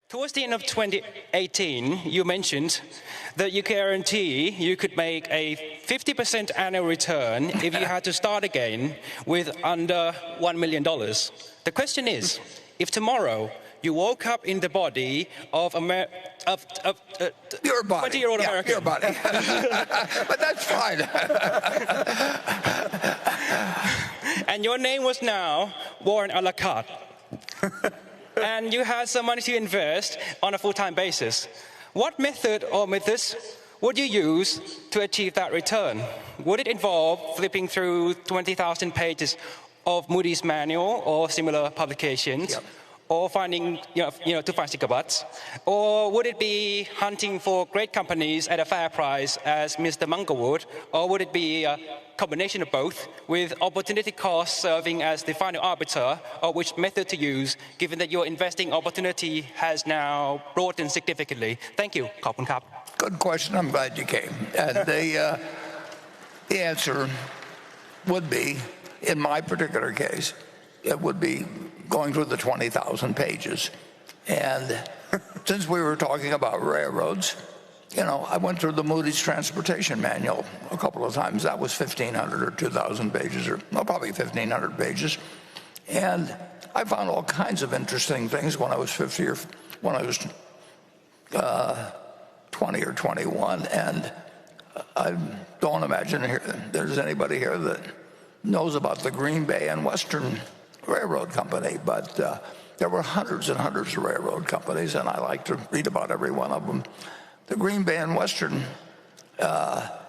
Towards the end of 2018, you mentioned that you guarantee you could make a 50% annual return if you had to start again with under $1 million. The question is, if tomorrow you woke up in the body of a your body. 20-year-old American. Your body. But that's fine. And your name was now Warren a la carte. And you had some money to invest on a full-time basis. What method or methods would you use to achieve that return? Would it involve flipping through 20,000 pages of Moody's manual or similar publications? Yep. Or finding, to find sticker butts? Or would it be hunting for great companies at a fair price as Mr. Munger would? Or would it be a combination of both with opportunity cost serving as the final arbiter of which method to use, given that your investing opportunity has now broadened significantly? Thank you. ขอบคุณครับ Good question. I'm glad you came. And the answer would be, in my particular case, it would be going through the 20,000 pages. And since we were talking about railroads, I went through the Moody's Transportation Manual a couple of times. That was 1,500 or 2,000 pages, or probably 1,500 pages. And I found all kinds of interesting things when I was 50 or when I was 20 or 21. And I don't imagine there's anybody here that knows about the Green Bay and Western Railroad Company, but there were hundreds and hundreds of railroad companies, and I like to read about every one of them. The Green Bay and Western,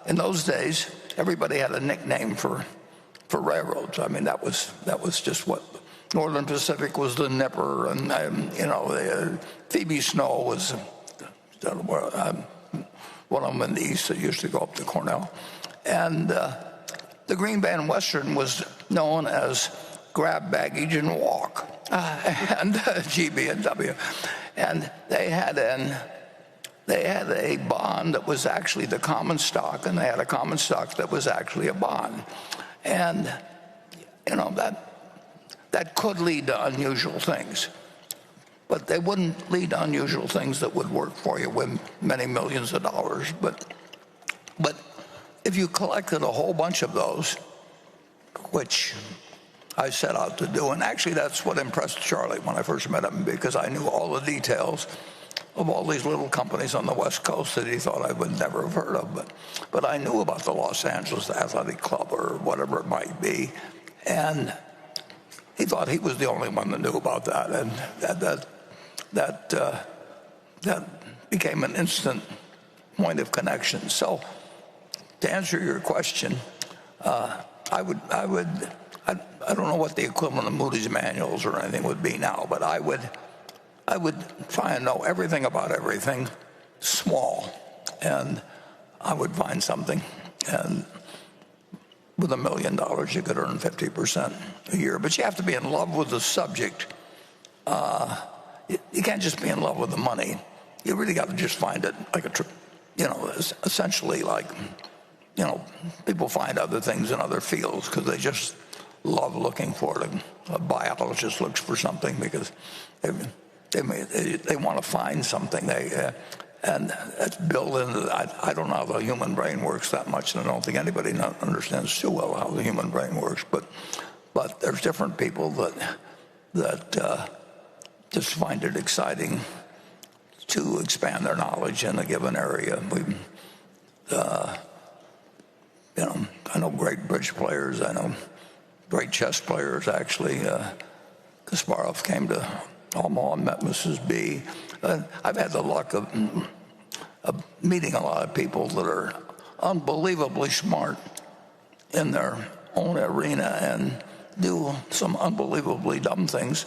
in those days, everybody had a nickname for railroads. I mean, that was just what Northern Pacific was, the Nipper, and Phoebe Snow was one of them in the east that used to go up to Cornell, and the Green Bay and Western was known as grab baggage and walk, and GB&W, and they had a bond that was actually the common stock, and they had a common stock that was actually a bond, and that could lead to unusual things, but they wouldn't lead to unusual things that would work for you with many millions of dollars. But if you collected a whole bunch of those, which I set out to do, and actually that's what impressed Charlie when I first met him, because I knew all the details of all these little companies on the West Coast that he thought I would never have heard of. But I knew about the Los Angeles Athletic Club or whatever it might be, and he thought he was the only one that knew about that, and that became an instant point of connection. So to answer your question, I don't know what the equivalent of Moody's manuals or anything would be now, but I would try and know everything about everything small, and I would find something. And with $1 million, you could earn 50% a year. But you have to be in love with the subject. You can't just be in love with the money. You really got to just find it like essentially like, people find other things in other fields because they just love looking for it. A biologist looks for something because they want to find something. And that's built into. I don't know how the human brain works that much, and I don't think anybody understands too well how the human brain works. But there's different people that just find it exciting to expand their knowledge in a given area. I know great bridge players. I know great chess players, actually. Kasparov came to Omaha and met Mrs. B. I've had the luck of meeting a lot of people that are unbelievably smart in their own arena and do some unbelievably dumb things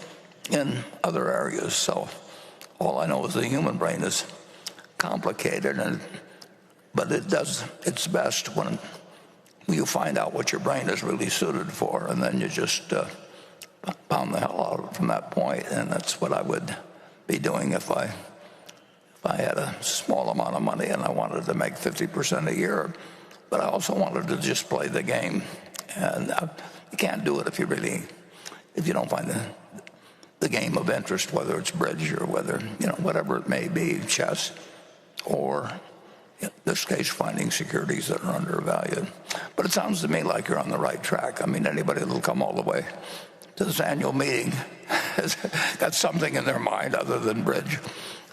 in other areas. So all I know is the human brain is complicated, but it does its best when you find out what your brain is really suited for, and then you just pound the hell out from that point. And that's what I would be doing if I had a small amount of money and I wanted to make 50% a year. But I also wanted to just play the game, and you can't do it if you don't find the game of interest, whether it's bridge or whether, whatever it may be, chess, or in this case, finding securities that are undervalued. But it sounds to me like you're on the right track. I mean, anybody that'll come all the way to this annual meeting has got something in their mind other than bridge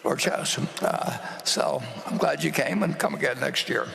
or chess. So I'm glad you came, and come again next year.